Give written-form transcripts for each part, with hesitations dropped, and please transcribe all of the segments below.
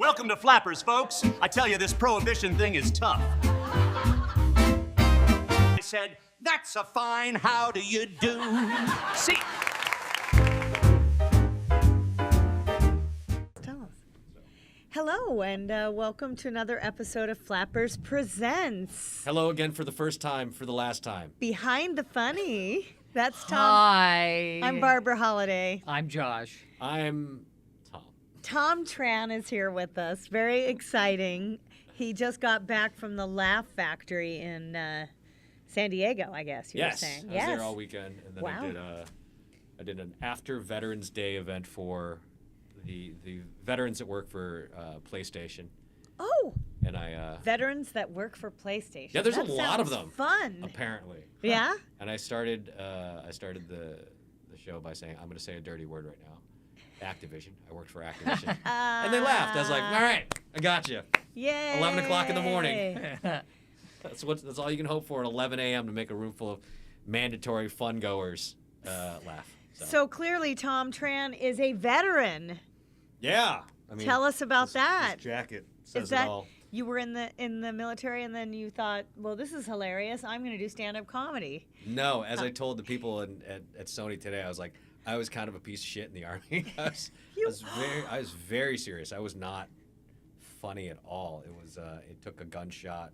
Welcome to Flappers, folks. I tell you, this prohibition thing is tough. I said, that's a fine how do you do. See? Tell us. Hello, and welcome to another episode of Flappers Presents. Hello again for the first time, for the last time. Behind the Funny. That's Tom. Hi. I'm Barbara Holliday. I'm Josh. I'm Tom. Thom Tran is here with us. Very exciting. He just got back from the Laugh Factory in San Diego, I guess you were saying. I was there all weekend, and then Wow. I did an after Veterans Day event for the veterans that work for PlayStation. Oh, And I veterans that work for PlayStation. yeah, there's That a lot of sounds them. Fun. Apparently. Yeah? And I started the show by saying I'm going to say a dirty word right now. Activision. I worked for Activision. And they laughed. I was like, all right, I got you. Yay. 11 o'clock in the morning. That's all you can hope for at 11 a.m. to make a room full of mandatory fun goers laugh. So clearly, Thom Tran is a veteran. Yeah. I mean, Tell us about that. This jacket says Is that it all. you were in the military and then you thought, well, this is hilarious. I'm going to do stand-up comedy. No, as I told the people at Sony today, I was like, I was kind of a piece of shit in the Army. I was very serious. I was not funny at all. It was it took a gunshot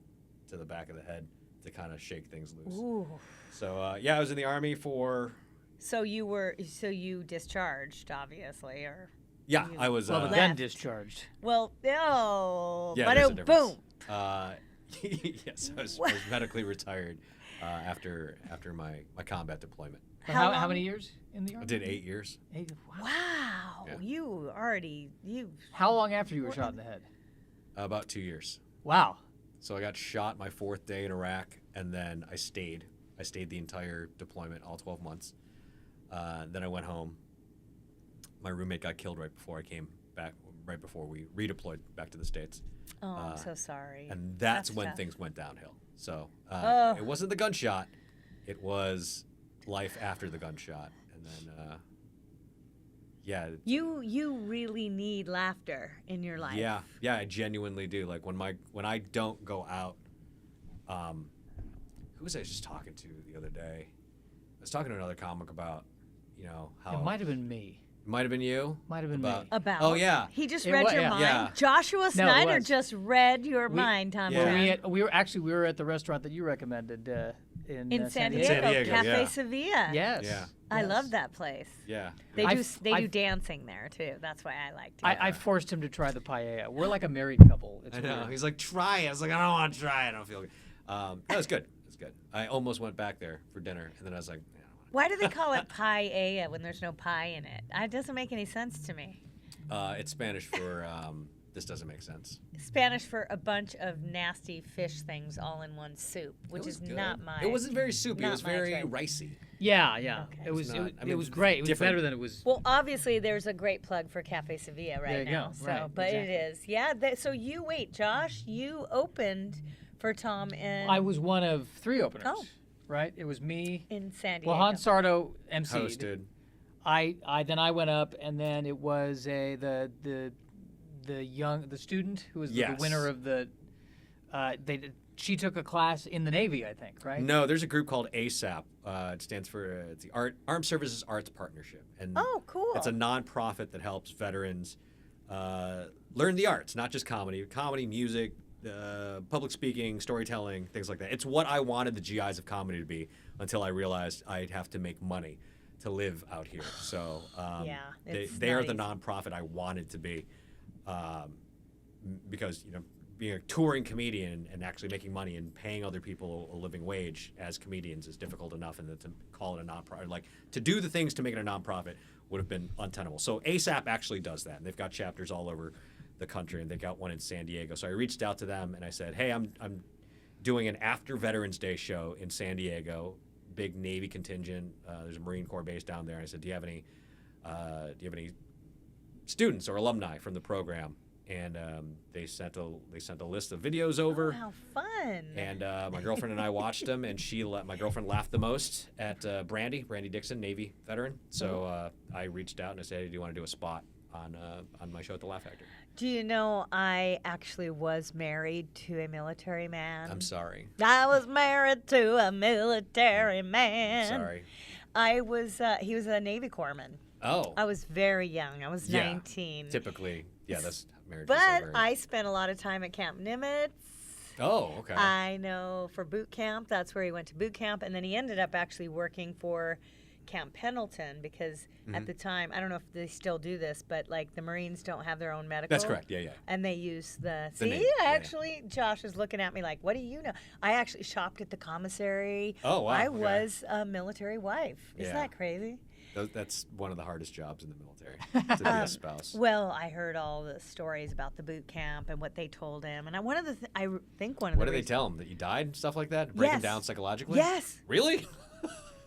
to the back of the head to kind of shake things loose. Ooh. So yeah, I was in the Army for. So you discharged, obviously, or Yeah, I was. Well, the left. gun discharged. well, no. Yeah, but there's a boom. difference. Yes, I was medically retired after my combat deployment. How many years in the I Army? did 8 years. Wow. Yeah. You. How long after you were shot in the head? About 2 years. Wow. So I got shot my 4th day in Iraq, and then I stayed. I stayed the entire deployment, all 12 months. Then I went home. My roommate got killed right before I came back, right before we redeployed back to the States. Oh, I'm so sorry. And that's when tough. things went downhill. So Oh. it wasn't the gunshot. It was life after the gunshot. And then, yeah. You really need laughter in your life. Yeah, I genuinely do. Like when I don't go out, who was I just talking to the other day? I was talking to another comic about, how It might have been me. might have been you. Might have been about, me. About. Oh yeah. He just It read wa- your yeah. mind. Yeah. Joshua No, it Snyder was. just read your mind, Thom Yeah. Tran. We were at the restaurant that you recommended in In San Diego. Diego, Cafe yeah. Sevilla. Yes. Yeah. I Yes. love that place. Yeah. They I do f- they I do f- dancing there too. That's why I liked it. I forced him to try the paella. We're like a married couple. It's I know. weird. He's like, try it. I was like, I don't want to try it. I don't feel good. That was good. It was good. I almost went back there for dinner, and then I was like, yeah, I don't want Why do they call it paella when there's no pie in it? It doesn't make any sense to me. It's Spanish for this doesn't make sense. Spanish for a bunch of nasty fish things all in one soup, which It was is good. not my. It wasn't very soupy. It not was my very type. ricey. Yeah. Okay. It was. It's not- It, I mean, it was great. It was different. better than it was. Well, obviously, there's a great plug for Cafe Sevilla right There you now. go. So, Right, but exactly. it is, yeah. So you wait, Josh. You opened for Tom in. I was one of 3 openers. Oh. Right. It was me. in San Diego. Well, Han Sardo emceed. Hosted. I went up, and then it was the student who was the Yes. winner of the. She took a class in the Navy, I think, right? No, there's a group called ASAP. It stands for it's the Armed Services Arts Partnership, and Oh, cool. it's a nonprofit that helps veterans learn the arts, not just comedy, music, public speaking, storytelling, things like that. It's what I wanted the GIs of Comedy to be until I realized I'd have to make money to live out here. So Yeah, they it's are not the easy. nonprofit I wanted to be, because being a touring comedian and actually making money and paying other people a living wage as comedians is difficult enough, and to call it a nonprofit, like to do the things to make it a nonprofit, would have been untenable. So ASAP actually does that, and they've got chapters all over the country, and they've got one in San Diego. So I reached out to them and I said, hey, I'm doing an after Veterans Day show in San Diego, big Navy contingent. There's a Marine Corps base down there. I said, do you have any students or alumni from the program? And they sent a list of videos over. Oh, how fun. And my girlfriend and I watched them, and my girlfriend laughed the most at Brandy Dixon, Navy veteran. So I reached out and I said, hey, do you want to do a spot on my show at the Laugh Factory. Do you know I actually was married to a military man? I'm sorry. I was married to a military man. Sorry. I was. He was a Navy corpsman. Oh. I was very young. I was Yeah. 19. Typically, yeah, that's marriage. But I spent a lot of time at Camp Nimitz. Oh, okay. I know for boot camp. That's where he went to boot camp, and then he ended up actually working for Camp Pendleton because at the time, I don't know if they still do this, but like the Marines don't have their own medical. That's correct. Yeah, yeah. And they use the Navy, yeah. actually, Josh is looking at me like, what do you know? I actually shopped at the commissary. Oh, wow, I okay. was a military wife. Isn't Yeah. that crazy? That's one of the hardest jobs in the military, to be a spouse. Well, I heard all the stories about the boot camp and what they told him, and one of the I think one of What the do they reasons- tell him? That you died and stuff like that? Break Yes. him down psychologically? Yes. Really?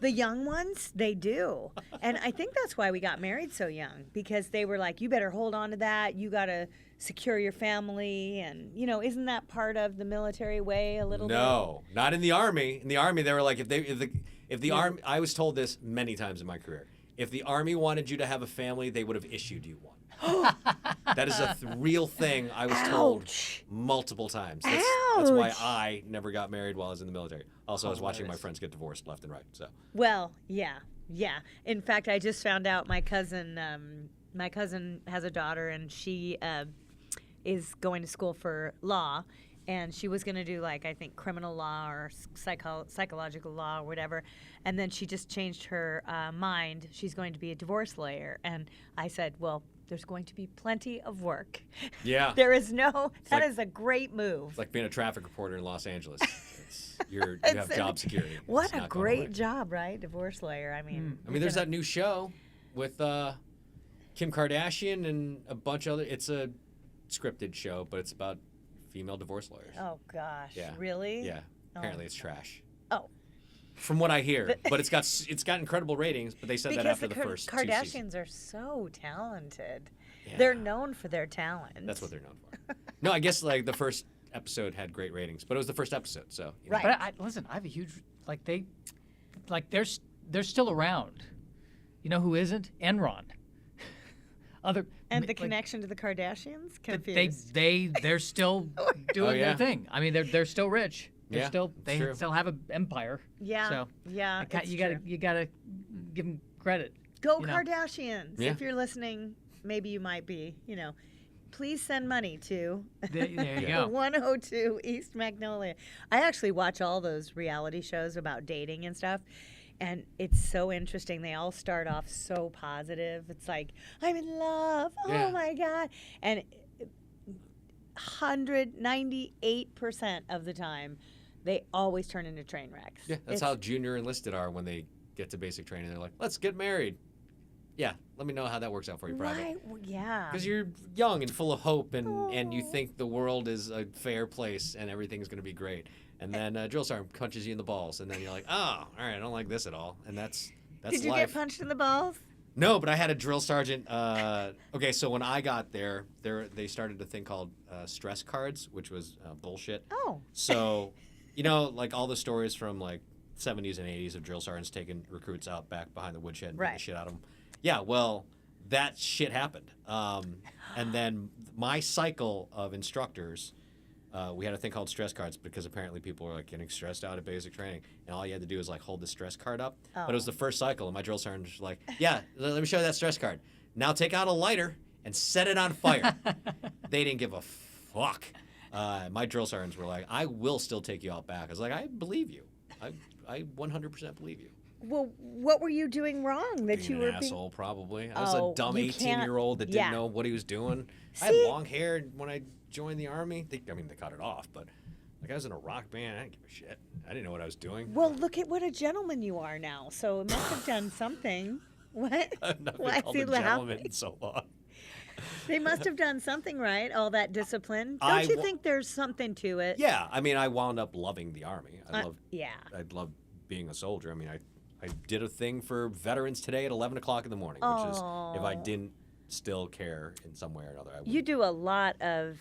The young ones, they do. And I think that's why we got married so young, because they were like, you better hold on to that. You got to secure your family. And, isn't that part of the military way a little bit? No, not in the Army. In the Army, they were like, if the Army, I was told this many times in my career. If the Army wanted you to have a family, they would have issued you one. That is a real thing I was told Ouch. multiple times. That's why Ouch. I never got married while I was in the military. Also, I was watching my friends get divorced left and right. So Well, yeah. In fact, I just found out my cousin has a daughter, and she is going to school for law. And she was going to do, I think, criminal law or psychological law or whatever. And then she just changed her mind. She's going to be a divorce lawyer. And I said, well, there's going to be plenty of work. yeah, There is no, that like- is a great move. it's like being a traffic reporter in Los Angeles. You have job security. What It's a not going away. great job, right? Divorce lawyer. I mean, I mean, there's that new show with Kim Kardashian and a bunch of other. It's a scripted show, but it's about female divorce lawyers. Oh, gosh. Yeah. Really? Yeah. Apparently, it's trash. Oh. From what I hear, but it's got incredible ratings. But they said that Because after the first 2 Kardashians seasons. are so talented. Yeah. They're known for their talent. That's what they're known for. No, I guess the first episode had great ratings, but it was the first episode, so Right. But listen, I have a huge they're still around. You know who isn't? Enron. And the connection to the Kardashians? They're Confused. still doing yeah. their thing. I mean, they're still rich. Yeah, They it's true. still have an empire. Yeah. So Yeah. it's you true. gotta give them credit. Go you know. Kardashians. Yeah. If you're listening, maybe you might be, Please send money to There you go. 102 East Magnolia. I actually watch all those reality shows about dating and stuff. And it's so interesting. They all start off so positive. It's like, I'm in love. Yeah. Oh my God. And 198% of the time, they always turn into train wrecks. Yeah, that's how junior enlisted are when they get to basic training. They're like, let's get married. Yeah, let me know how that works out for you, private. Right. Well, yeah. Because you're young and full of hope, and you think the world is a fair place and everything's going to be great. And then drill sergeant punches you in the balls, and then you're like, oh, all right, I don't like this at all. And that's Did you life. get punched in the balls? No, but I had a drill sergeant. Okay, so when I got there, they started a thing called stress cards, which was bullshit. Oh. So, like all the stories from like 70s and 80s of drill sergeants taking recruits out back behind the woodshed and beating the Right. shit out of them. Yeah, well, that shit happened. And then my cycle of instructors, we had a thing called stress cards because apparently people were like getting stressed out at basic training, and all you had to do was like hold the stress card up. But it was the first cycle, and my drill sergeant was like, "Yeah, let me show you that stress card. Now take out a lighter and set it on fire." They didn't give a fuck. My drill sergeants were like, "I will still take you out back." I was like, "I believe you. I 100% believe you." Well, what were you doing wrong that Being you an were asshole, probably. I was Oh, a dumb you can't- 18-year-old that yeah. didn't know what he was doing. I had See? long hair when I joined the Army. They cut it off, but like I was in a rock band. I didn't give a shit. I didn't know what I was doing. Well, look at what a gentleman you are now. So it must have done something. What? I've not Why been is called he a gentleman laughing? in so long. They must have done something right. All that discipline. I Don't you wa- think there's something to it? Yeah, I mean, I wound up loving the Army. I Yeah. loved being a soldier. I mean, I did a thing for veterans today at 11 o'clock in the morning, which is if I Aw. didn't still care in some way or another, I would. You do a lot of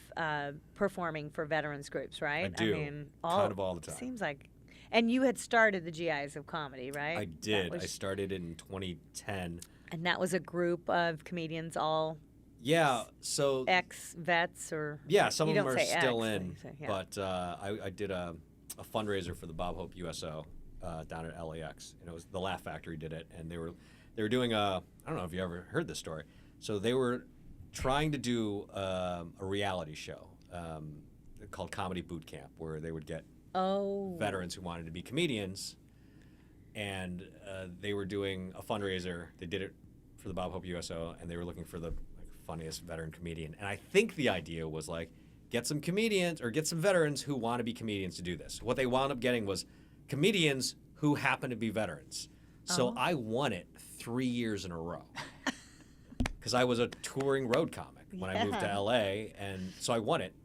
performing for veterans groups, right? I do. mean, Kind of all the time. Seems like. And you had started the GIs of Comedy, right? I That did. I was- started in 2010. and that was a group of comedians all Yeah, so ex-vets or yeah, some you of them don't are say still ex, in, you say- yeah. but I did a fundraiser for the Bob Hope USO down at LAX, and it was the Laugh Factory did it, and they were doing I don't know if you ever heard this story. So they were trying to do a reality show called Comedy Boot Camp, where they would get veterans who wanted to be comedians, and they were doing a fundraiser. They did it for the Bob Hope USO, and they were looking for the funniest veteran comedian. And I think the idea was like, get some comedians or get some veterans who want to be comedians to do this. What they wound up getting was comedians who happen to be veterans. So I won it 3 years in a row because I was a touring road comic when I moved to LA, and so I won it.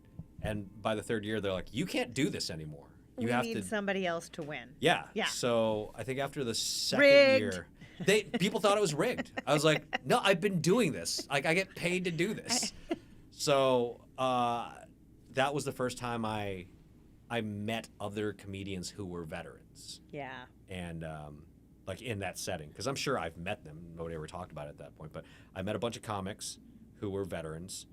And by the third year, they're like, you can't do this anymore. You we have need to somebody else to win. Yeah. Yeah. So I think after the second Rigged. year, people thought it was rigged. I was like, no, I've been doing this. Like, I get paid to do this. So that was the first time I met other comedians who were veterans. Yeah. And like in that setting, because I'm sure I've met them. Nobody ever talked about it at that point. But I met a bunch of comics who were veterans,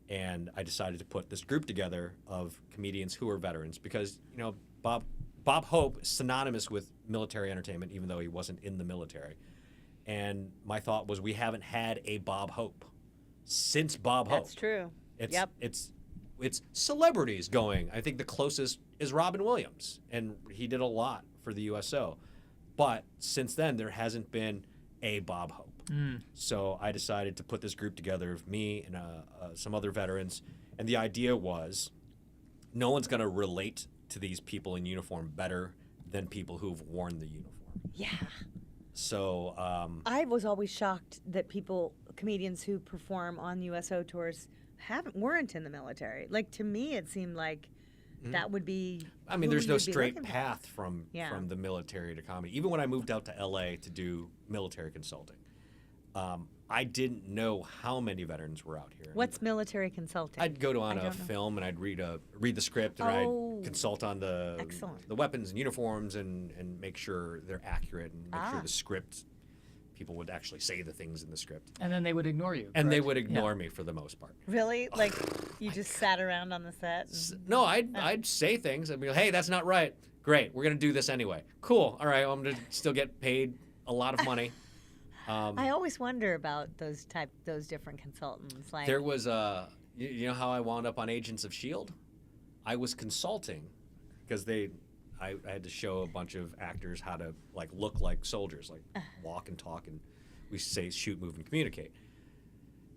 and I decided to put this group together of comedians who were veterans because, you know, Bob Hope is synonymous with military entertainment, even though he wasn't in the military. And my thought was, we haven't had a Bob Hope since Bob Hope. That's true. It's celebrities going. I think the closest is Robin Williams, and he did a lot for the USO. But since then, there hasn't been a Bob Hope. So I decided to put this group together of me and some other veterans. And the idea was, no one's going to relate to these people in uniform better than people who've worn the uniform. Yeah. So I was always shocked that comedians who perform on USO tours weren't in the military. Like, to me, it seemed like that would be. I mean, who there's we no would be straight looking for. path from the military to comedy. Even when I moved out to LA to do military consulting, I didn't know how many veterans were out here. What's military consulting? I'd go on I a don't know. film and I'd read the script and I'd consult on the weapons and uniforms and make sure they're accurate and make sure the script, people would actually say the things in the script. And then they would ignore you. And they correct? would ignore me for the most part. Really? Like, you just sat around on the set? No, I'd say things. I'd be like, hey, that's not right. Great, we're going to do this anyway. Cool, all right, well, I'm going to still get paid a lot of money. I always wonder about those different consultants. Like, There was you know how I wound up on Agents of S.H.I.E.L.D.? I was consulting because I had to show a bunch of actors how to like look like soldiers, like walk and talk, and we say shoot, move, and communicate.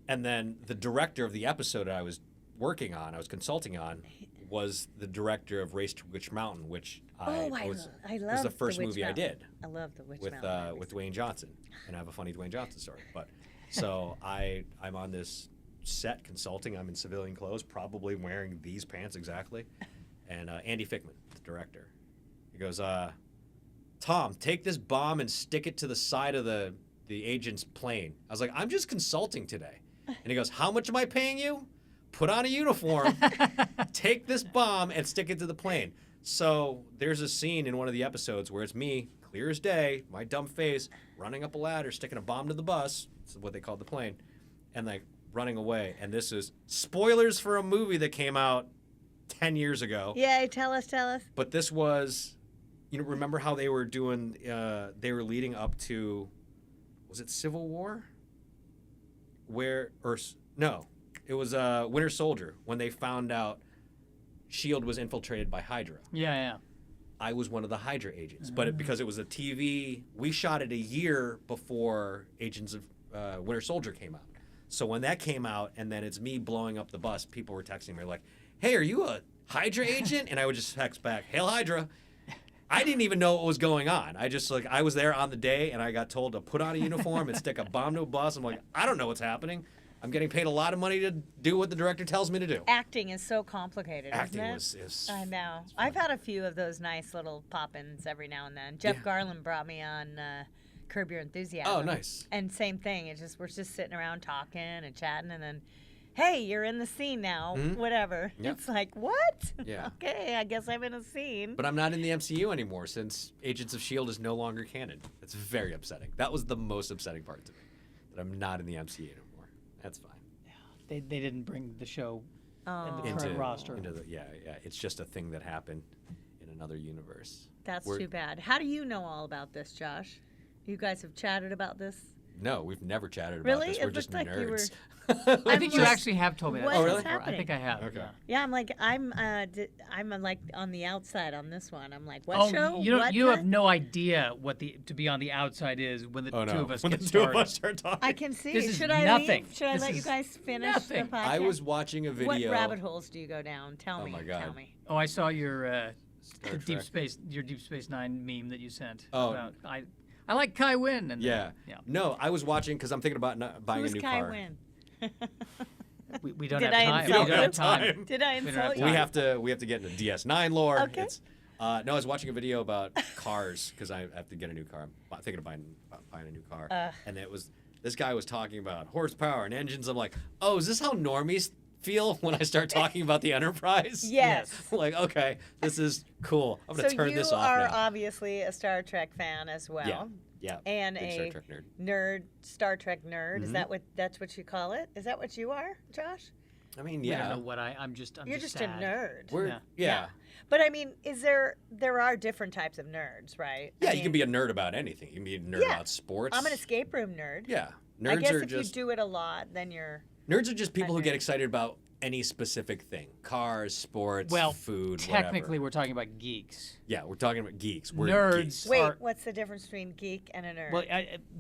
And then the director of the episode I was working on, I was consulting on, was the director of Race to Witch Mountain, which I was love the first Witch movie Mountain. I did. I love the Witch with Mountain. with Dwayne Johnson, and I have a funny Dwayne Johnson story. But so I'm on this set consulting. I'm in civilian clothes, probably wearing these pants exactly. And Andy Fickman, the director, he goes, "Tom, take this bomb and stick it to the side of the agent's plane." I was like, "I'm just consulting today." And he goes, "How much am I paying you? Put on a uniform, take this bomb and stick it to the plane." So there's a scene in one of the episodes where it's me, clear as day, my dumb face, running up a ladder, sticking a bomb to the bus, that's what they called the plane, and like running away. And this is spoilers for a movie that came out 10 years ago. Yay, tell us. But this was, remember how they were doing, they were leading up to, was it Civil War? No, it was Winter Soldier, when they found out S.H.I.E.L.D. was infiltrated by Hydra. Yeah. I was one of the Hydra agents, but because it was a TV, we shot it a year before Agents of Winter Soldier came out. So when that came out, and then it's me blowing up the bus, people were texting me like, "Hey, are you a Hydra agent?" And I would just text back, "Hail Hydra." I didn't even know what was going on. I was there on the day, and I got told to put on a uniform and stick a bomb to a bus. I'm like, I don't know what's happening. I'm getting paid a lot of money to do what the director tells me to do. Acting is so complicated, Acting isn't it? is I know. I've had a few of those nice little pop-ins every now and then. Jeff Garland brought me on Curb Your Enthusiasm. Oh, nice. And same thing. We're just sitting around talking and chatting, and then, hey, you're in the scene now. Whatever. Yep. It's like, what? Yeah. Okay, I guess I'm in a scene. But I'm not in the MCU anymore since Agents of S.H.I.E.L.D. is no longer canon. It's very upsetting. That was the most upsetting part to me, that I'm not in the MCU anymore. That's fine. they didn't bring the show and the into current roster. yeah. It's just a thing that happened in another universe. That's We're- too bad. How do you know all about this, Josh? You guys have chatted about this? No, we've never chatted about Really? this. It We're just looked like you were- nerds. I think you like, actually have told me that. what story is before. I happening? think I have. Okay. Yeah. Yeah, I'm like I'm like on the outside on this one. I'm like, what Oh, show? you don't. What You have time? no idea what to be on the outside is when the Oh two no! of us when get the started. two of us start talking. I can see. This is Should I nothing. leave? Should I This let you is guys finish nothing. the podcast? I was watching a What video. rabbit holes do you go down? Tell Oh me. my God. Tell me. Oh, I saw your Star Deep Trek. Space, your Deep Space Nine meme that you sent. Oh. about, I like Kai Wynn. And Yeah. yeah. No, I was watching because I'm thinking about buying Who's a new Kai car. Wynn? We don't Did have I time. insult We don't have you? time. Did I We don't insult have you? time. We have to get into DS9 lore. Okay. It's, no, I was watching a video about cars because I have to get a new car. I'm thinking of buying a new car, and this guy was talking about horsepower and engines. I'm like, oh, is this how normies feel when I start talking about the Enterprise? Yes. Like, okay, this is cool. I'm gonna So turn you this off are now. obviously a Star Trek fan as well. Yeah. And Big Star a Trek nerd. Star Trek nerd. Is that that's what you call it? Is that what you are, Josh? I mean, I yeah. don't know what I'm just. I'm You're just just a sad. nerd. We're Yeah. But I mean, there are different types of nerds, right? Yeah, I you mean, can be a nerd about anything. You can be a nerd Yeah. about sports. I'm an escape room nerd. Yeah. Nerds I guess are if just you do it a lot, then you're. nerds are just people who get nerd. excited about any specific thing. Cars, sports, Well, food, technically, whatever. we're talking about geeks. Yeah, we're talking about geeks. We're Nerds. geeks. Wait, Are- what's the difference between geek and a nerd? Well,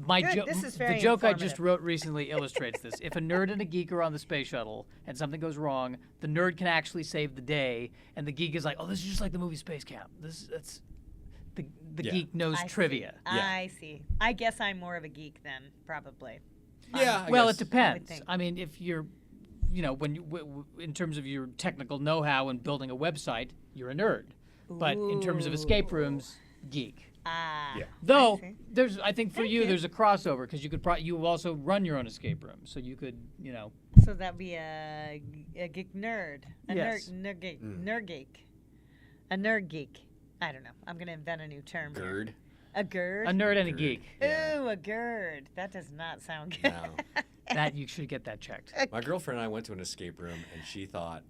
my Good, joke. this is The very joke I just informative. wrote recently illustrates this. If a nerd and a geek are on the space shuttle and something goes wrong, the nerd can actually save the day, and the geek is like, "Oh, this is just like the movie Space Camp. That's the Yeah. geek knows I see. trivia." I see. I guess I'm more of a geek then, probably. Yeah, I Well, guess. it depends. think. I mean, if you're, when you, in terms of your technical know-how in building a website, you're a nerd. But in terms of escape rooms, geek. Ah. Yeah. Though see. I think for Thank you, you. there's a crossover because you could you also run your own escape room, so you could, So that'd be a geek nerd. A Yes. nerd geek. Nerd geek. A nerd geek. I don't know. I'm gonna invent a new term. here. Gerd. A gerd. a nerd and a Nerd. geek. Yeah. Ooh, a gerd. That does not sound good. No. That you should get that checked. My girlfriend and I went to an escape room, and she thought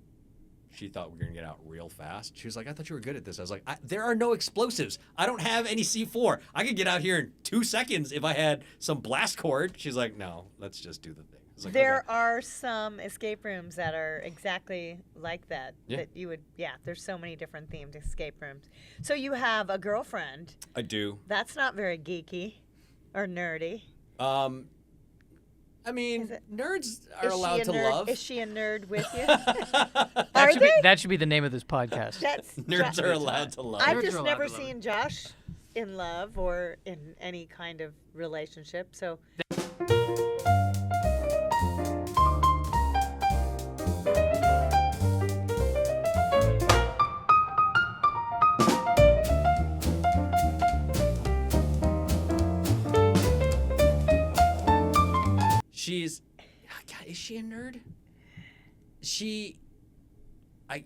we were gonna get out real fast. She was like, "I thought you were good at this." I was like, "There are no explosives. I don't have any C4. I could get out here in 2 seconds if I had some blast cord." She's like, "No, let's just do the thing." I was like, There "Okay." are some escape rooms that are exactly like that. Yeah. That you would, there's so many different themed escape rooms. So you have a girlfriend. I do. That's not very geeky or nerdy. I mean, Is it- nerds are Is she allowed a to nerd? love. Is she a nerd with you? That Are should be, they? that should be the name of this podcast. That's Nerds are allowed to love. I've Nerds just are allowed never to love seen Josh in love or in any kind of relationship. So She's, God, is she a nerd?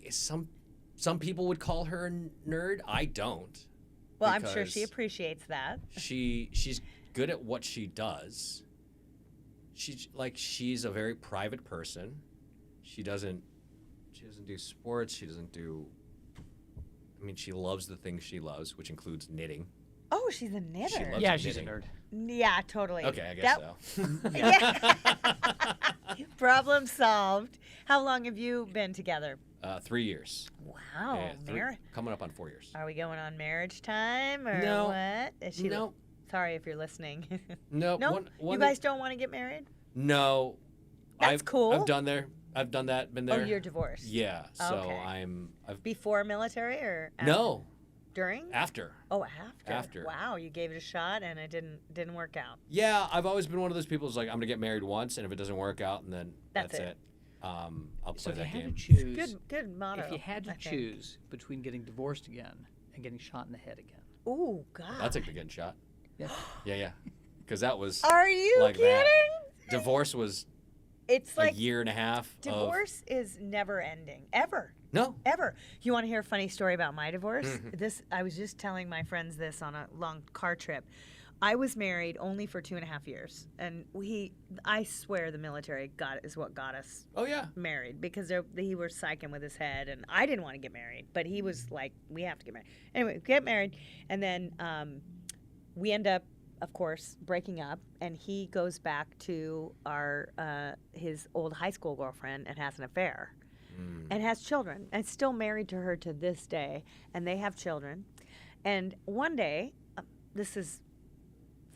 Some people would call her a nerd. I don't. well, I'm sure she because appreciates that. She's good at what she does. She's a very private person. She doesn't do sports. She doesn't do. I mean, she loves the things she loves, which includes knitting. Oh, she's a knitter. loves Yeah, she's a knitting. nerd. Yeah, totally. Okay, I guess so. Yeah. Problem solved. How long have you been together? 3 years. Wow, Yeah, coming up on 4 years. Are we going on marriage time or No. what? Is she No. Sorry if you're listening. No. No, you guys don't want to get married? No. That's cool. I've done that. Been there. Oh, you're divorced. Yeah. So Okay. I've Before military or after? no During? after. Oh, after. After. Wow, you gave it a shot and it didn't work out. Yeah, I've always been one of those people who's like, I'm gonna get married once, and if it doesn't work out, and then That's that's it. it. I'll So play if you that had game. to choose, Good motto. if you had to I think. choose between getting divorced again and getting shot in the head again, Ooh, God. I'll take the getting shot. yeah. Yeah. Because that was Are you like kidding? that. Divorce was It's a like year and a half. divorce is never ending. Ever. No. Ever. You want to hear a funny story about my divorce? Mm-hmm. I was just telling my friends this on a long car trip. I was married only for 2.5 years, and I swear the military is what got us Oh yeah. married, because he was psyching with his head, and I didn't want to get married, but he was like, we have to get married. Anyway, we get married, and then we end up, of course, breaking up, and he goes back to his old high school girlfriend and has an affair and has children, and still married to her to this day, and they have children. And one day, this is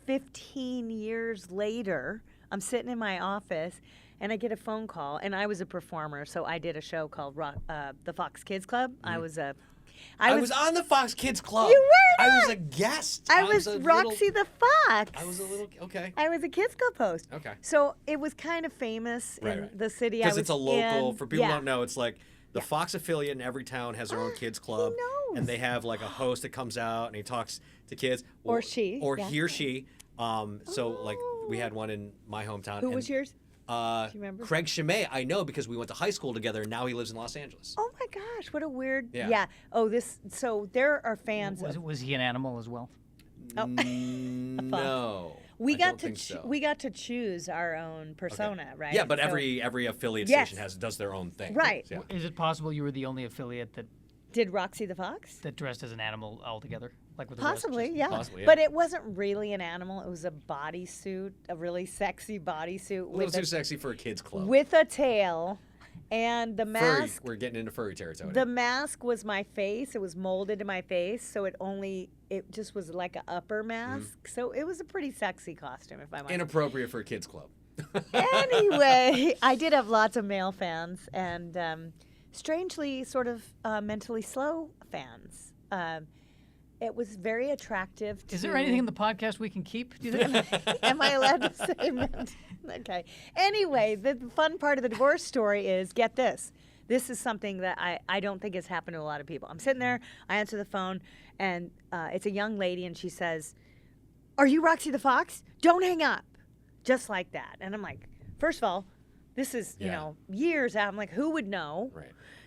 15 years later, I'm sitting in my office, and I get a phone call, and I was a performer, so I did a show called the Fox Kids Club. I was on the Fox Kids Club. You were I was not. a guest. I was a Roxy little, the Fox. I was a little okay. I was a Kids Club host. Okay. So it was kind of famous in the city I was Because it's a local. in. For people who Yeah. don't know, it's like the Fox affiliate in every town has their own kids club, knows? and they have like a host that comes out and he talks to kids, Or she, or yeah. he or she. So like we had one in my hometown. Who and, was yours? Do you remember? Craig Chimay, I know because we went to high school together, and now he lives in Los Angeles. Oh my gosh, what a weird. Yeah. Oh, so there are fans. Was he an animal as well? Oh. No. We I got don't to think so. we got to choose our own persona, right? Yeah, but So- every affiliate Yes. station does their own thing. Right. Yeah. Is it possible you were the only affiliate Did Roxy the Fox? that dressed as an animal altogether? Like with the rest Possibly, just- yeah. Possibly, yeah. But it wasn't really an animal. It was a bodysuit, a really sexy bodysuit A little too sexy for a kids club. with a tail, and the Furry. mask. We're getting into furry territory. The mask was my face. It was molded to my face, so it just was like an upper mask. So it was a pretty sexy costume, if I might. Inappropriate for a kids club. Anyway, I did have lots of male fans, and strangely sort of mentally slow fans. It was very attractive to... Is there anything in the podcast we can keep? Do you think? Am I allowed to say ment? Okay. Anyway, the fun part of the divorce story is, get this. This is something that I don't think has happened to a lot of people. I'm sitting there, I answer the phone, and it's a young lady, and she says, "Are you Roxy the Fox? Don't hang up." Just like that. And I'm like, first of all, this is, years out. I'm like, who would know? Right.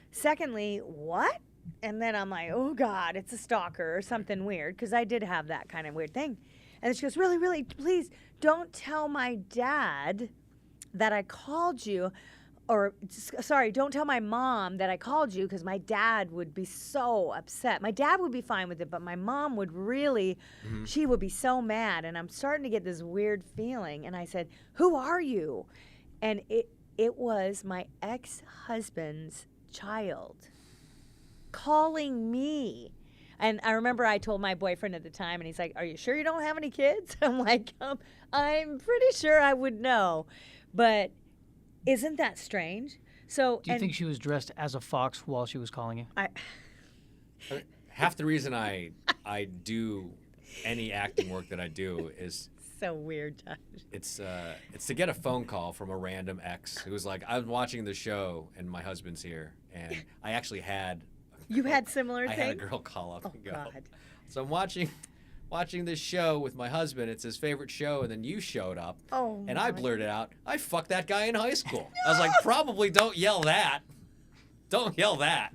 Secondly, what? And then I'm like, oh, God, it's a stalker or something weird, because I did have that kind of weird thing. And then she goes, really, really, please don't tell my dad that I called you. Or, sorry, don't tell my mom that I called you, because my dad would be so upset. My dad would be fine with it, but my mom would really, she would be so mad. And I'm starting to get this weird feeling. And I said, who are you? And it was my ex-husband's child calling me. And I remember I told my boyfriend at the time, and he's like, are you sure you don't have any kids? I'm like, I'm pretty sure I would know. But isn't that strange? So Do you think she was dressed as a fox while she was calling you? Half the reason I do any acting work that I do is so weird, Josh. it's to get a phone call from a random ex who's like, I'm watching the show and my husband's here, and I actually had You had similar I things? had a girl call up and go. God. So I'm watching this show with my husband. It's his favorite show, and then you showed up. Oh, and I blurted out, I fucked that guy in high school. I was like, probably don't yell that. Don't yell that.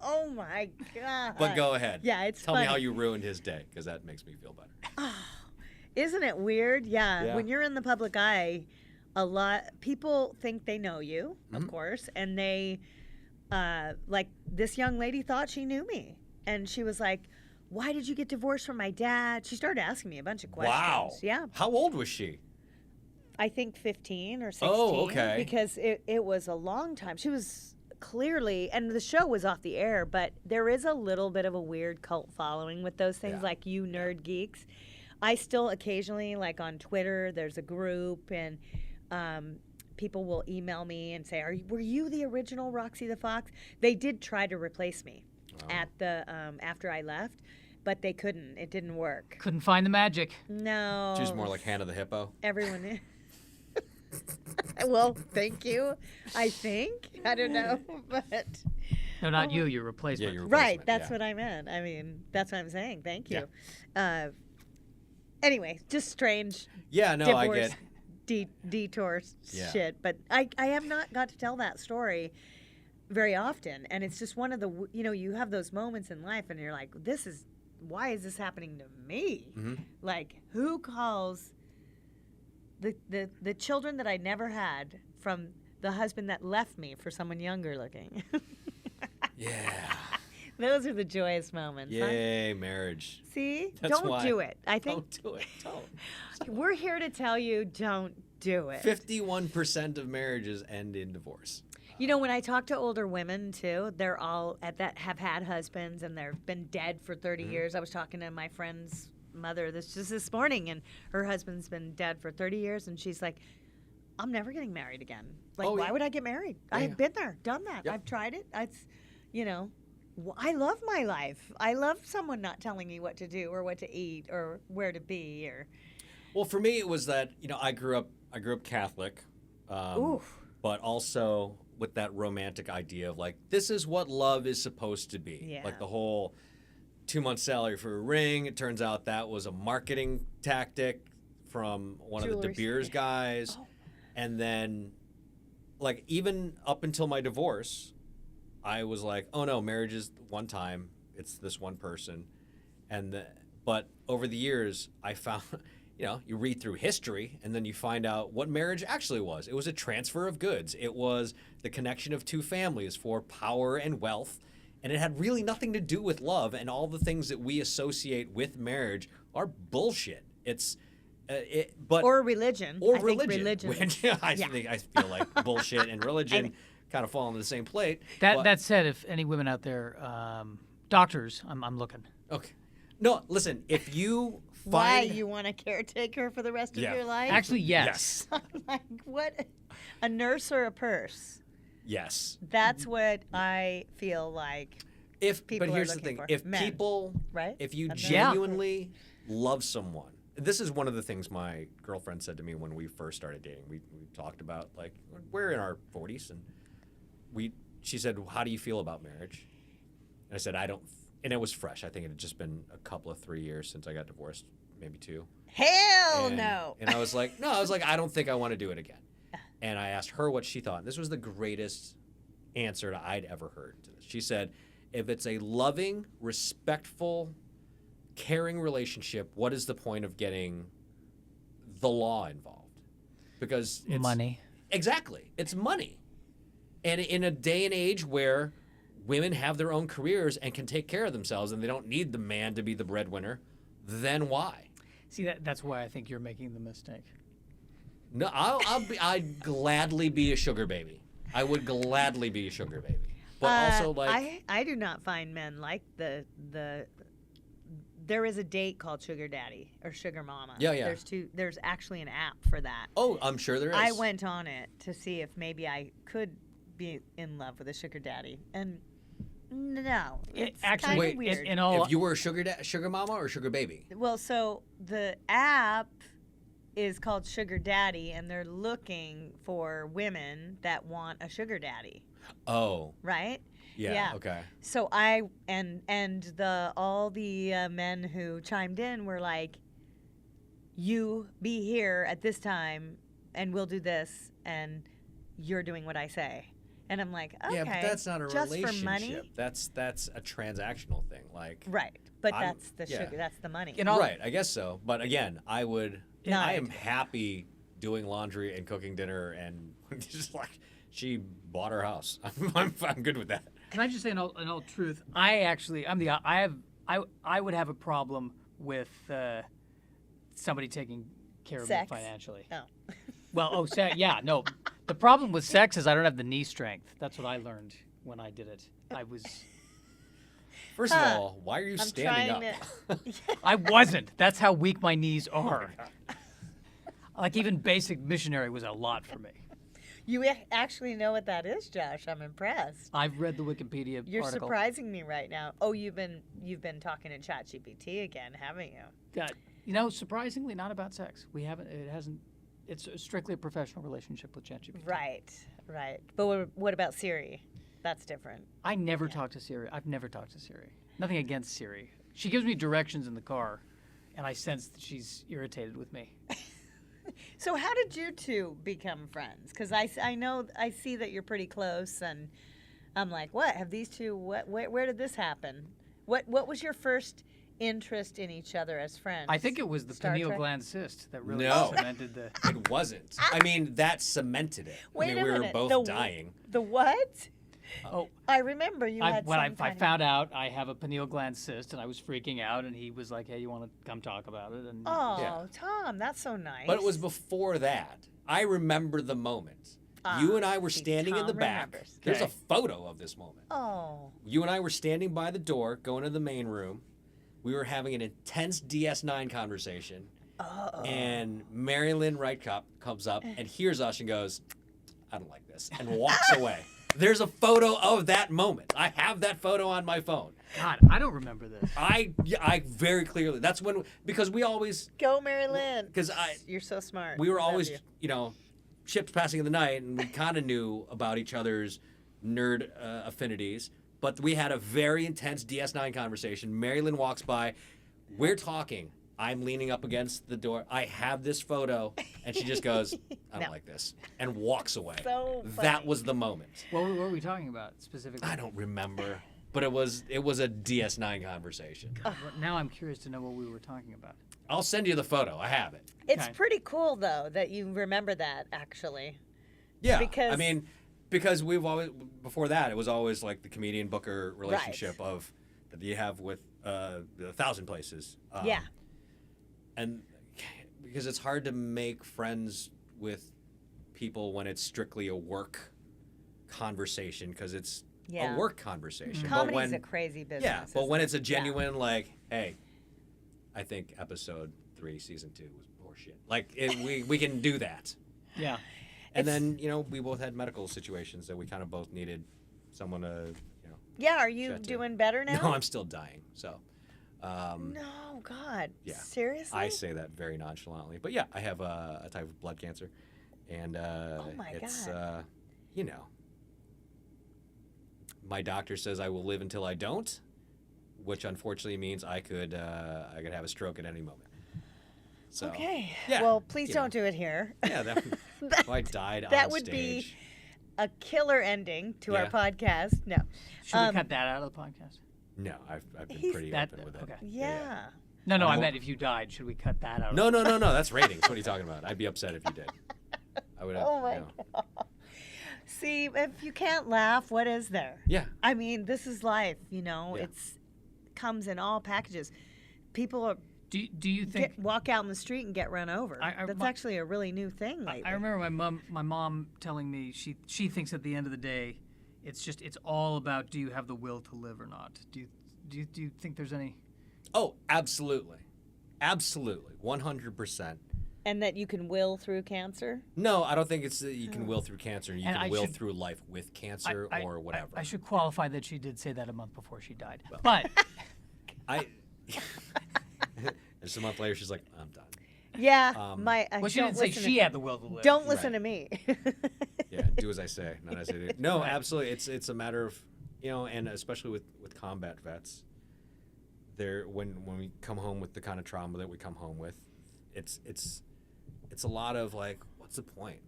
Oh my God. But go ahead. Yeah, it's Tell funny. me how you ruined his day, because that makes me feel better. Isn't it weird? Yeah. When you're in the public eye, a lot people think they know you, of course, and they like this young lady thought she knew me, and she was like, why did you get divorced from my dad? She started asking me a bunch of questions. Wow. Yeah. How old was she? I think 15 or 16. Oh, okay. Because it was a long time. She was clearly, and the show was off the air, but there is a little bit of a weird cult following with those things, Yeah. like you nerd geeks. I still occasionally, like on Twitter, there's a group, and people will email me and say, were you the original Roxy the Fox? They did try to replace me at the after I left, but they couldn't. It didn't work. Couldn't find the magic. No. She was more like Hannah the Hippo. Everyone. Well, thank you. I think. I don't know, but. No, not you. Your replacement. Yeah, your Right, replacement, that's yeah. what I meant. I mean, that's what I'm saying. Thank you. Anyway, just strange Yeah, no, I divorce get. detour Yeah. shit. But I have not got to tell that story very often. And it's just one of the, you have those moments in life and you're like, this is why is this happening to me? Mm-hmm. Like, who calls the children that I never had from the husband that left me for someone younger looking? Yeah. Those are the joyous moments. Huh? Yay, marriage. See? That's Don't why. do it. I think Don't do it. Don't. we're here to tell you don't do it. 51% of marriages end in divorce. You know, when I talk to older women too, they're all at that have had husbands and they've been dead for 30 years. I was talking to my friend's mother this morning, and her husband's been dead for 30 years, and she's like, "I'm never getting married again. Like, Oh, why yeah. would I get married? Yeah, I've yeah. been there, done that. Yep. I've tried it. You know, I love my life. I love someone not telling me what to do or what to eat or where to be or." Well, for me, it was that I grew up Catholic, Oof. but also with that romantic idea of like this is what love is supposed to be. Yeah. Like the whole 2-month salary for a ring. It turns out that was a marketing tactic from one of the De Jewelers. Beers guys, and then like even up until my divorce, I was like, oh no, marriage is one time. It's this one person, but over the years, I found. You read through history and then you find out what marriage actually was. It was a transfer of goods. It was the connection of two families for power and wealth. And it had really nothing to do with love. And all the things that we associate with marriage are bullshit. Or religion. Or I think religion. Which I feel like bullshit and religion kind of fall into the same plate. That said, if any women out there, doctors, I'm looking. Okay. No, listen, if you find... Why you want a caretaker for the rest of Yeah. your life? Actually, yes. Like, what? A nurse or a purse? Yes. That's what I feel like. People But are here's the looking thing. for. If Men, people... right? If you A man. genuinely love someone... This is one of the things my girlfriend said to me when we first started dating. We talked about, like, we're in our 40s, and she said, how do you feel about marriage? And I said, I don't... And it was fresh. I think it had just been a couple of 3 years since I got divorced, maybe 2. Hell And- no. And I was like, I don't think I want to do it again. And I asked her what she thought. And this was the greatest answer that I'd ever heard to this. She said, if it's a loving, respectful, caring relationship, what is the point of getting the law involved? Because it's Money. Exactly. It's money. And in a day and age where women have their own careers and can take care of themselves and they don't need the man to be the breadwinner, then why? See, that's why I think you're making the mistake. No, I'd gladly be a sugar baby. I would gladly be a sugar baby. But also, like... I do not find men like the there is a date called Sugar Daddy or Sugar Mama. Yeah. There's actually an app for that. Oh, I'm sure there is. I went on it to see if maybe I could be in love with a sugar daddy, and no, it's actually- kind Wait, of weird. in all If you were a sugar mama or sugar baby? Well, so the app is called Sugar Daddy, and they're looking for women that want a sugar daddy, Oh, right? yeah. Okay. So all the men who chimed in were like, "You be here at this time, and we'll do this, and you're doing what I say." And I'm like, "Okay, Yeah, but that's not a just relationship. for money, That's a transactional thing. Like, right? But I'm- that's the yeah. sugar. That's the money." In all- right? I guess so. But again, I am Right. happy doing laundry and cooking dinner, and just like she bought her house. I'm good with that. Can I just say in all truth, I would have a problem with somebody taking care of me Sex. financially. Oh. Well, yeah, no. The problem with sex is I don't have the knee strength. That's what I learned when I did it. First of all, why are you I'm standing trying up? I wasn't. That's how weak my knees are. Like even basic missionary was a lot for me. You actually know what that is, Josh. I'm impressed. I've read the Wikipedia You're article. surprising me right now. Oh, you've been talking to ChatGPT again, haven't you? Surprisingly, not about sex. We haven't. It hasn't. It's strictly a professional relationship with ChatGPT. Right. But what about Siri? That's different. I never talk to Siri. I've never talked to Siri. Nothing against Siri. She gives me directions in the car, and I sense that she's irritated with me. So how did you two become friends? Because I know I see that you're pretty close, and I'm like, what have these two? Where did this happen? What was your first interest in each other as friends? I think it was the Star pineal Trek? gland cyst that really No. cemented the. It wasn't. I mean, that cemented it. Wait I mean, a we were minute. both dying. The what? Oh, I remember you had when I some kind of- found out I have a pineal gland cyst, and I was freaking out, and he was like, "Hey, you want to come talk about it?" And Oh, Yeah. Tom, that's so nice. But it was before that. I remember the moment. You and I were see, standing in Tom the back. remembers. There's a Okay. photo of this moment. Oh. You and I were standing by the door, going to the main room. We were having an intense DS9 conversation. And Mary Lynn Wright comes up and hears us and goes, I don't like this, and walks away. There's a photo of that moment. I have that photo on my phone. God, I don't remember this. I very clearly, that's when, because we always, Go, Mary Lynn. 'cause You're so smart. we were I love always, you. ships passing in the night, and we kind of knew about each other's nerd affinities. But we had a very intense DS9 conversation. Mary Lynn walks by. We're talking. I'm leaning up against the door. I have this photo. And she just goes, I don't No. like this. And walks away. So That funny. was the moment. What were we talking about specifically? I don't remember. But it was a DS9 conversation. Now I'm curious to know what we were talking about. I'll send you the photo. I have it. It's Okay. pretty cool, though, that you remember that, actually. Yeah. Because- I mean, because we've always, before that, it was always like the comedian booker relationship of that you have with the 1,000 Places. Yeah. And because it's hard to make friends with people when it's strictly a work conversation, because it's Yeah. a work conversation. Comedy's but when, a crazy business. yeah, but when isn't it's a it? genuine like, hey, I think episode 3, season 2 was horseshit. Like we can do that. Yeah. And then we both had medical situations that we kind of both needed someone to Yeah, are you Chat to. doing better now? No, I'm still dying. So. No, God. Yeah. Seriously? I say that very nonchalantly, but yeah, I have a type of blood cancer, and my it's God. My doctor says I will live until I don't, which unfortunately means I could have a stroke at any moment. So, Okay. Yeah, Well, please you don't know. do it here. Yeah, that, if I died that on would be stage. a killer ending to our Yeah. podcast. No. Should we cut that out of the podcast? No, I've been He's- pretty That open with it. okay. Yeah. No, I Oh. meant if you died, should we cut that out? No, that's ratings. What are you talking about? I'd be upset if you did. I would. Oh my God. See, if you can't laugh, what is there? Yeah. I mean, this is life, Yeah. It's comes in all packages. People are Do you think? walk out in the street and get run over. I- That's my- actually a really new thing lately. I remember my mom telling me she thinks at the end of the day, it's all about do you have the will to live or not? Do you think there's any? Oh, absolutely, 100%. And that you can will through cancer. No, I don't think it's that you can will through cancer. You And can I should- through life with cancer or whatever. I should qualify that she did say that a month before she died. But I and a month later, she's like, "I'm done." Yeah, well, she didn't say she had the will to live. Don't listen Right. to me. Yeah, do as I say, not as I do. No, absolutely. It's a matter of and especially with combat vets, when we come home with the kind of trauma that we come home with, it's a lot of like, what's the point?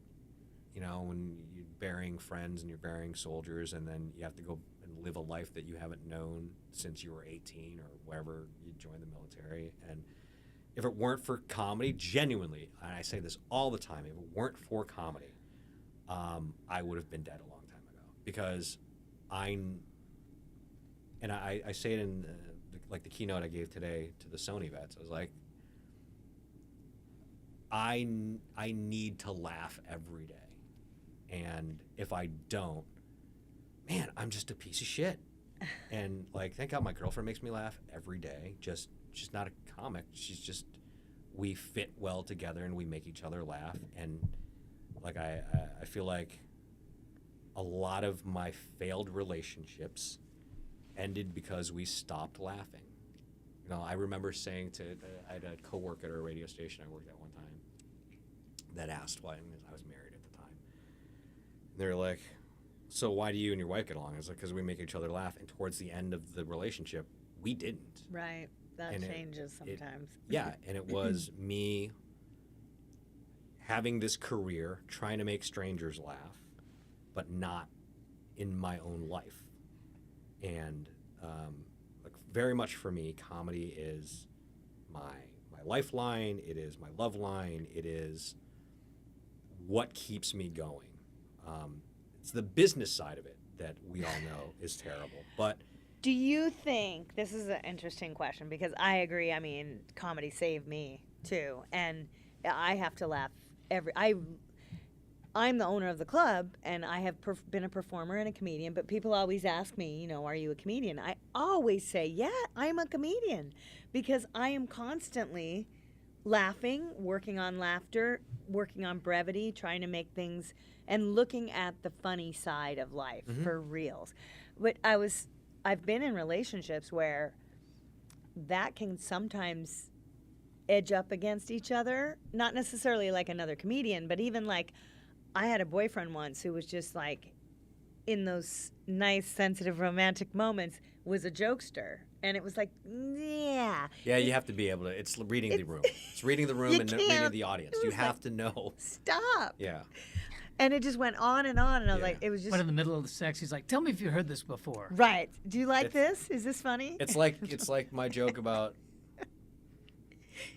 When you're burying friends and you're burying soldiers, and then you have to go and live a life that you haven't known since you were 18 or wherever you joined the military. And if it weren't for comedy, genuinely, and I say this all the time, if it weren't for comedy, I would have been dead a long time ago. Because I say it in the keynote I gave today to the Sony vets. I was like, I need to laugh every day. And if I don't, man, I'm just a piece of shit. And thank God my girlfriend makes me laugh every day. She's not a comic. She's just, we fit well together and we make each other laugh. And I feel like a lot of my failed relationships ended because we stopped laughing. I remember saying I had a coworker at a radio station I worked at one time that asked why I was married at the time. And they were like, so why do you and your wife get along? I was like, because we make each other laugh. And towards the end of the relationship, we didn't. Right. That And changes sometimes. Yeah, and it was me having this career, trying to make strangers laugh, but not in my own life. And like very much for me, comedy is my lifeline. It is my love line. It is what keeps me going. It's the business side of it that we all know is terrible. But Do you think this is an interesting question because I agree. I mean, comedy saved me too, and I have to laugh I'm the owner of the club, and I have been a performer and a comedian. But people always ask me, you know, are you a comedian? I always say, yeah, I'm a comedian, because I am constantly laughing, working on laughter, working on brevity, trying to make things, and looking at the funny side of life for reals. But I've been in relationships where that can sometimes edge up against each other. Not necessarily like another comedian, but even like I had a boyfriend once who was just like, in those nice, sensitive, romantic moments, was a jokester. And it was like, yeah. yeah, you have to be able to. It's reading the room. It's reading the room You and can't- reading the audience. it You was have like- to know. Stop. Yeah. And it just went on, and I was Yeah. like, it was just, But in the middle of the sex, he's like, "Tell me if you heard this before." right. Do you like It's- this? Is this funny? It's like my joke about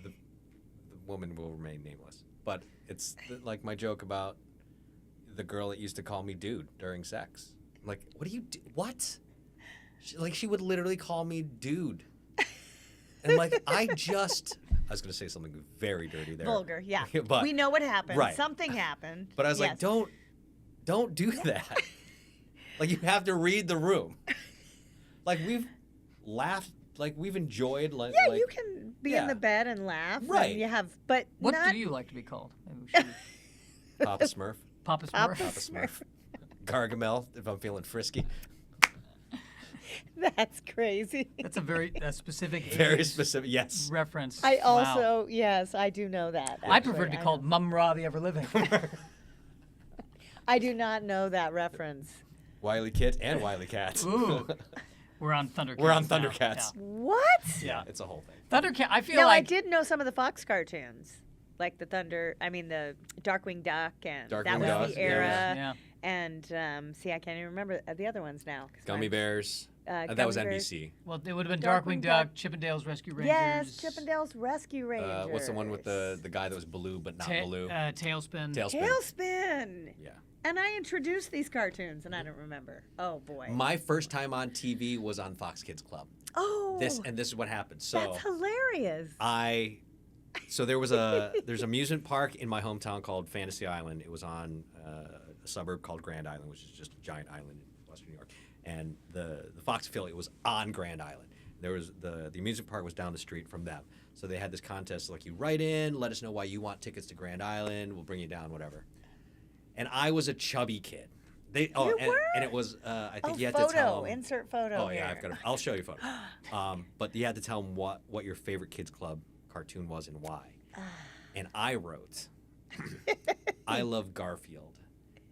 the woman will remain nameless, but it's like my joke about the girl that used to call me dude during sex. I'm like, what do you do? What? She would literally call me dude, and like I was gonna say something very dirty there. Vulgar, yeah. but we know what happened. right. Something happened. but I was like, Yes. don't do that. Like, you have to read the room. Like, we've laughed, like we've enjoyed, like Yeah, like, you can be yeah. in the bed and laugh. Right. And you have, but What not. do you like to be called? Maybe we should Papa Smurf. Papa Smurf. Papa Papa Smurf. Gargamel, if I'm feeling frisky. That's crazy. That's a very specific Very age specific, yes. reference. I Wow. also, yes, I do know that. I prefer to actually. be called Mum Ra the Ever Living. I do not know that reference. Wily Kit and Wily Cat. Ooh. We're on Thundercats. We're on now. Thundercats. What? Yeah. It's a whole thing. Thundercat. I feel No, I like did know some of the Fox cartoons, like the the Darkwing Duck, and that Darkwing was Duck, the yeah. era. Yeah. And see, I can't even remember the other ones now. 'cause Gummy my- Bears. Gummy That was Bears. NBC. Well, it would have been Darkwing Darkwing Duck. Duck, Chippendales Rescue Rangers. Yes, Chippendales Rescue Rangers. What's the one with the guy that was blue but not blue? Tailspin. Tailspin. Tailspin. Yeah. And I introduced these cartoons, and I don't remember. Oh boy. My first time on TV was on Fox Kids Club. Oh. This is what happened. So That's hilarious. So there's amusement park in my hometown called Fantasy Island. It was on a suburb called Grand Island, which is just a giant island in Western New York. And the Fox affiliate was on Grand Island. There was the amusement park was down the street from them. So they had this contest, like, you write in, let us know why you want tickets to Grand Island, we'll bring you down, whatever. And I was a chubby kid. And it was I think you had to tell them. Insert photo. Oh yeah, here. I'll show you a photo. But you had to tell them what your favorite kids club cartoon was and why. And I wrote, I love Garfield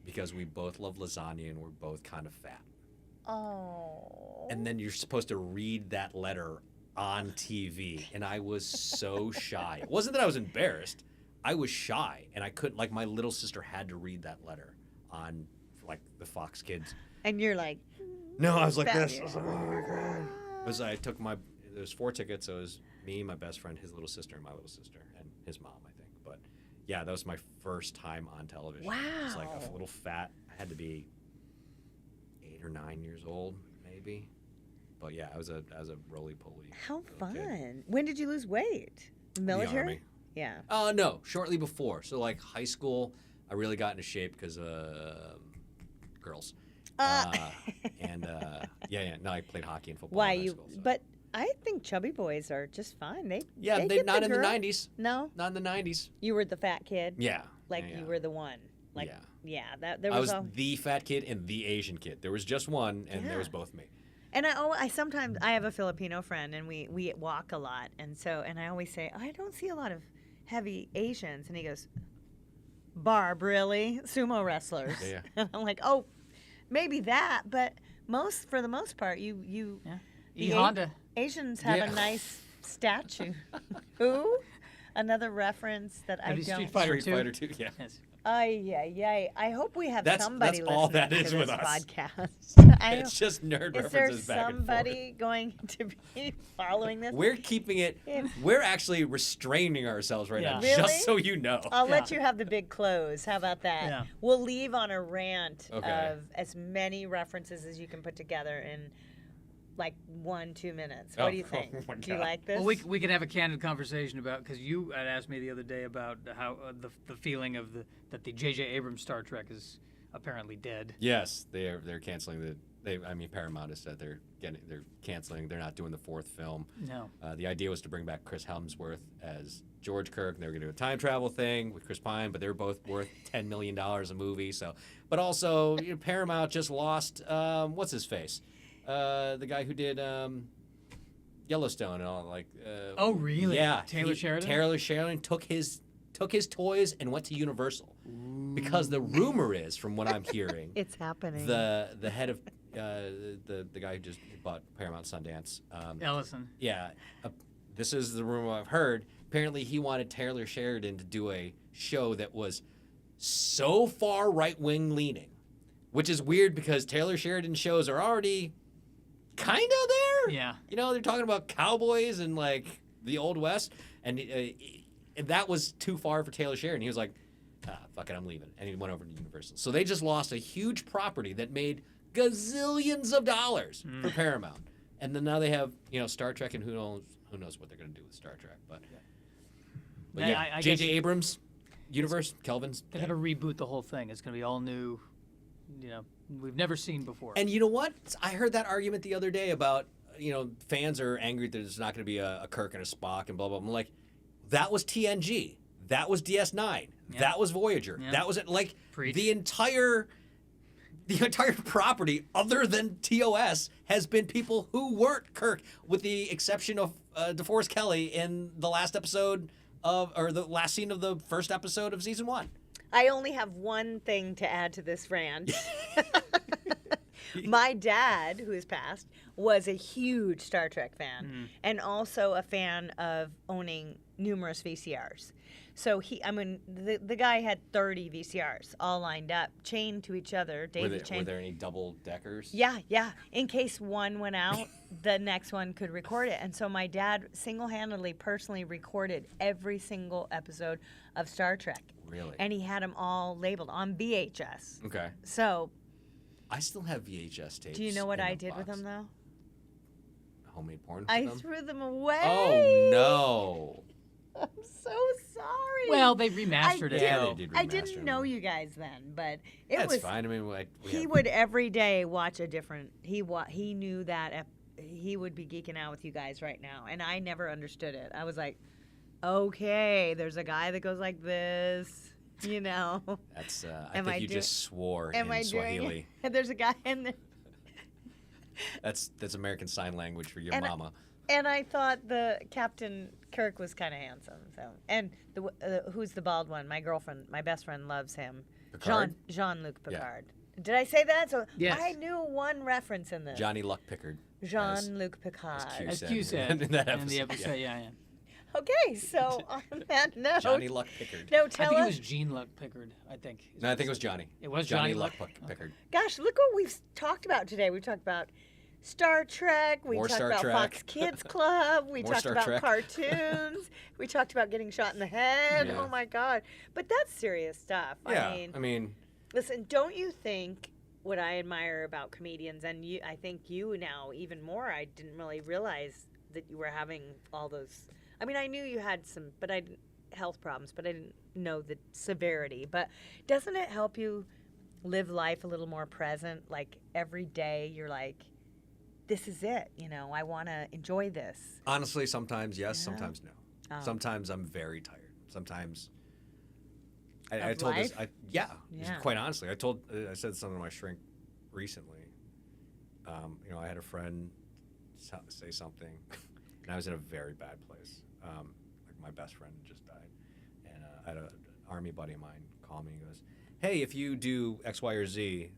because we both love lasagna and we're both kind of fat. Oh. And then you're supposed to read that letter on TV, and I was so shy. It wasn't that I was embarrassed. I was shy, and I couldn't. Like, my little sister had to read that letter on like the Fox Kids. And you're like. No, I was like Fat. this. I was like, oh my god. I took there was 4 tickets. So it was me, my best friend, his little sister, and my little sister, and his mom, I think. But yeah, that was my first time on television. It was like a Wow. little fat. I had to be 8 or 9 years old, maybe. But yeah, I was a roly-poly. How little kid. fun. When did you lose weight? The Military? Army. Yeah. No, shortly before. So like high school, I really got into shape because girls. No, I played hockey and football Why in high you? school, so. But I think chubby boys are just fine. They Yeah, get not the in the girl. 90s. No, Not in the 90s. you were the fat kid. Yeah. Like yeah, you were the one. Like Yeah. that there I was. was the fat kid and the Asian kid. There was just one, and there was Yeah. both me. And I sometimes I have a Filipino friend, and we walk a lot, and I always say I don't see a lot of heavy Asians, and he goes, Barb, really? Sumo wrestlers. Yeah. And I'm like, oh, maybe that, but for the most part, you Yeah. the E Honda. Asians have Yeah. a nice statue. Who? Another reference that I Have you don't. Street Fighter Street 2? Fighter 2, yeah. Yes. Ay. I hope we have That's somebody all listening that is to with this us. podcast. It's just nerd is there references back and forth. somebody going to be following this? We're keeping it. We're actually restraining ourselves right now, Yeah. Really? just so you know. I'll let you have the big close. How about that? Yeah. We'll leave on a rant Okay. of as many references as you can put together in like 1-2 minutes. What do you think? Oh my Do you God. like this? Well, we could have a candid conversation about, because you had asked me the other day about how the feeling of that the J.J. Abrams Star Trek is apparently dead. Yes, they're canceling Paramount has said they're canceling. They're not doing the 4th film. No. The idea was to bring back Chris Hemsworth as George Kirk, and they were going to do a time travel thing with Chris Pine, but they were both worth $10 million a movie. So, but also Paramount just lost what's his face, the guy who did Yellowstone and all Oh, really? Yeah, Taylor Sheridan? Taylor Sheridan took his toys and went to Universal because the rumor is, from what I'm hearing, it's happening. the head of the guy who just bought Paramount Sundance. Ellison. Yeah, this is the rumor I've heard. Apparently, he wanted Taylor Sheridan to do a show that was so far right-wing leaning, which is weird because Taylor Sheridan shows are already kind of there. Yeah. You know, they're talking about cowboys and like the Old West, and that was too far for Taylor Sheridan. He was like, fuck it, I'm leaving. And he went over to Universal. So they just lost a huge property that made gazillions of dollars for Paramount. And then now they have, Star Trek, and who knows what they're going to do with Star Trek. But yeah, I J.J. guess Abrams, universe, Kelvin's. They're going to reboot the whole thing. It's going to be all new, we've never seen before. And you know what? I heard that argument the other day about, fans are angry that there's not going to be a Kirk and a Spock and blah, blah, blah. I'm like, that was TNG. That was DS9. Yeah. That was Voyager. Yeah. That was it. Like Preach. the entire property, other than TOS, has been people who weren't Kirk, with the exception of DeForest Kelley in the last episode the last scene of the first episode of season 1. I only have one thing to add to this rant. My dad, who has passed, was a huge Star Trek fan and also a fan of owning numerous VCRs. So the guy had 30 VCRs all lined up, chained to each other. Were there any double deckers? Yeah. In case one went out, the next one could record it. And so my dad single-handedly, personally recorded every single episode of Star Trek. Really? And he had them all labeled on VHS. Okay. So, I still have VHS tapes. do you know what in I the did with box. them, though? Homemade porn for I them? threw them away. Oh, no. I'm so sorry. Well, they remastered it. Yeah, though. they did I remaster didn't know them. you guys then, but it That's was. fine. I mean, He would every day watch a different. He knew that he would be geeking out with you guys right now, and I never understood it. I was like, okay, there's a guy that goes like this, That's. I Am think I you doing- just swore Am in I doing Swahili. it? And there's a guy in there. That's American Sign Language for your And- mama. And I thought the Captain Kirk was kind of handsome. So, and who's the bald one? My girlfriend, my best friend, loves him. Picard? Jean-Luc Yeah. Picard. Did I say that? So Yes. I knew one reference in this. Johnny Luck Pickard. Jean-Luc Q Picard. As said Q said in that in the episode, episode, yeah. Okay, so on that note, Johnny Luck Pickard. no, I tell think it us. was Gene Luck Pickard, I think. No, I think it was Johnny. It was Johnny Johnny Luck Luck? Pickard. Gosh, look what we've talked about today. We talked about Star Trek. We More talked Star about Trek. Fox Kids Club. We More talked Star about Trek. cartoons. We talked about getting shot in the head. Yeah. Oh my God! But that's serious stuff. Yeah, I mean, listen. Don't you think what I admire about comedians, and I think you now even more. I didn't really realize that you were having all those. I mean, I knew you had some, but health problems, but I didn't know the severity. But doesn't it help you live life a little more present? Like every day, you're like, this is it. I want to enjoy this. honestly, sometimes yes, Yeah. sometimes no. Oh. Sometimes I'm very tired. Sometimes. I Of told life? this. Yeah. Quite honestly, I said something to my shrink recently. I had a friend say something, and I was in a very bad place. Like my best friend just died, and I had an army buddy of mine call me and goes, "Hey, if you do X, Y, or Z,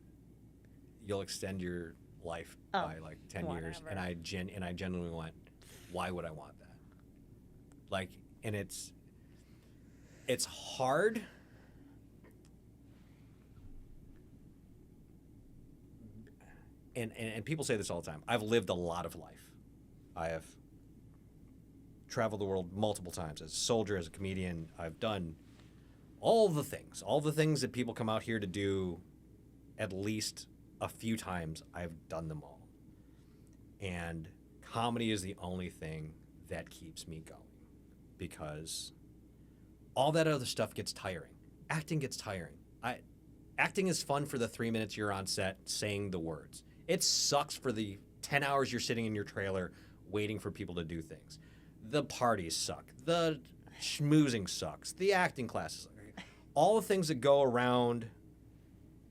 you'll extend your life by like 10 years." whatever. And I genuinely went, "Why would I want that?" Like, and it's hard and people say this all the time. I've lived a lot of life. I have traveled the world multiple times as a soldier, as a comedian. I've done all the things that people come out here to do at least a few times. I've done them all. And comedy is the only thing that keeps me going, because all that other stuff gets tiring. Acting gets tiring. Acting is fun for the 3 minutes you're on set saying the words. It sucks for the 10 hours you're sitting in your trailer waiting for people to do things. The parties suck. The schmoozing sucks. The acting classes suck. All the things that go around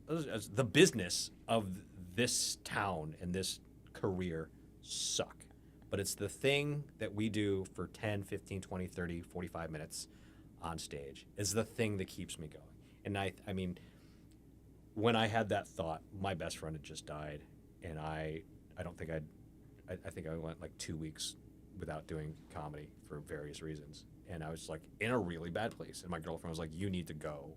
the business of this town and this career suck. But it's the thing that we do for 10, 15, 20, 30, 45 minutes on stage is the thing that keeps me going. And I mean, when I had that thought, my best friend had just died, and I think I went like 2 weeks without doing comedy for various reasons. And I was like in a really bad place. And my girlfriend was like, you need to go,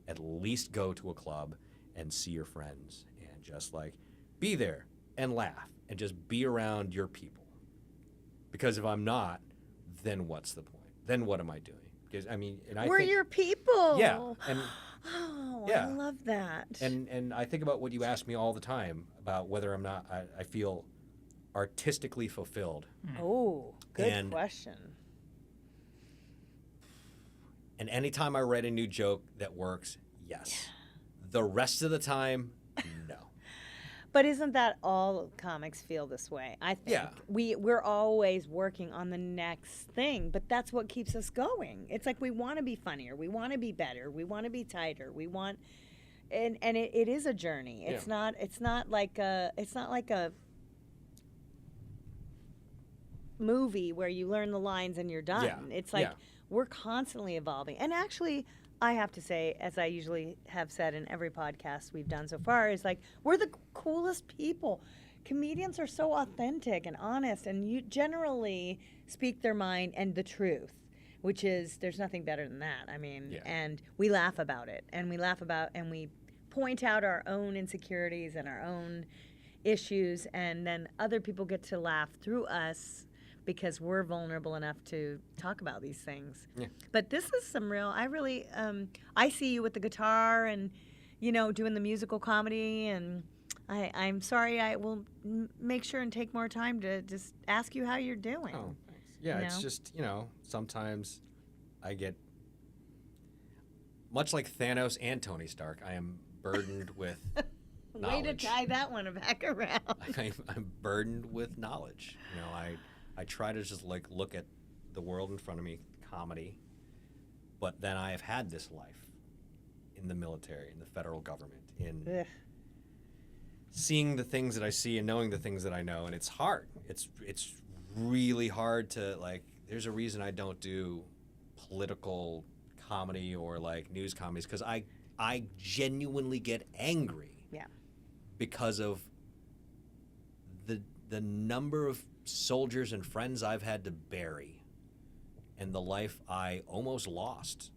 at least go to a club and see your friends and just like be there and laugh and just be around your people. Because if I'm not, then what's the point? Then what am I doing? Because I mean, and We're your people. Yeah. And oh, yeah. I love that. And I think about what you ask me all the time about whether I feel artistically fulfilled. Oh, good And- question. And anytime I write a new joke that works, yes. The rest of the time, no. But isn't that all comics feel this way? I think Yeah. we're always working on the next thing, but that's what keeps us going. It's like we want to be funnier, we want to be better, we want to be tighter, we want, and it is a journey. It's Yeah. not like a movie where you learn the lines and you're done. Yeah. It's like Yeah. we're constantly evolving. And actually, I have to say, as I usually have said in every podcast we've done so far, is like we're the coolest people. Comedians are so authentic and honest, and you generally speak their mind and the truth, which is there's nothing better than that. I mean, Yeah. and we laugh about it, and we point out our own insecurities and our own issues, and then other people get to laugh through us because we're vulnerable enough to talk about these things. Yeah. But this is some real, I really, I see you with the guitar and, doing the musical comedy, and I'm sorry, I will make sure and take more time to just ask you how you're doing. Oh, thanks. Yeah, You it's know? just, sometimes I get, much like Thanos and Tony Stark, I am burdened with Way to knowledge. tie that one back around. I'm burdened with knowledge. I try to just like look at the world in front of me, comedy, but then I have had this life in the military, in the federal government, in Ugh. seeing the things that I see and knowing the things that I know, and it's hard. It's really hard to like. There's a reason I don't do political comedy or like news comedies, because I genuinely get angry. Yeah. Because of the number of soldiers and friends I've had to bury and the life I almost lost.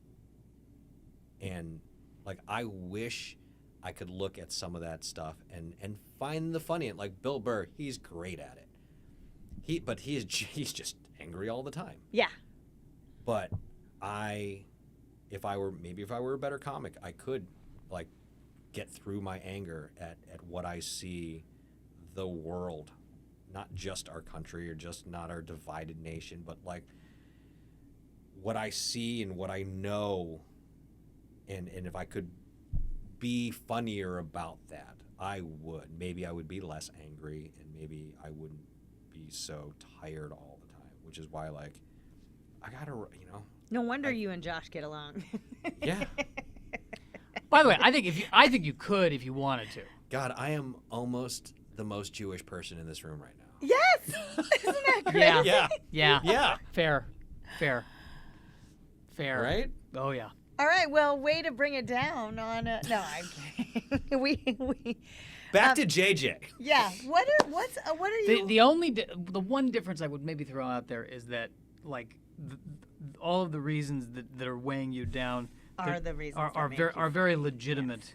And like I wish I could look at some of that stuff and find the funny in it. Like Bill Burr, he's great at it. He's just angry all the time. Yeah. But if I were a better comic, I could like get through my anger at what I see the world, not just our country or just not our divided nation, but like what I see and what I know, and if I could be funnier about that, I would. Maybe I would be less angry, and maybe I wouldn't be so tired all the time, which is why like I gotta, No wonder you and Josh get along. yeah. By the way, I think you could if you wanted to. God, I am almost the most Jewish person in this room right now. Yes! Isn't that crazy? Yeah. Yeah. Yeah. Yeah. Fair. Right? Oh yeah. All right, well, way to bring it down on no, I'm kidding. we Back to JJ. yeah. What are you? The one difference I would maybe throw out there is that like all of the reasons that are weighing you down Are the reasons that are make very you are very legitimate,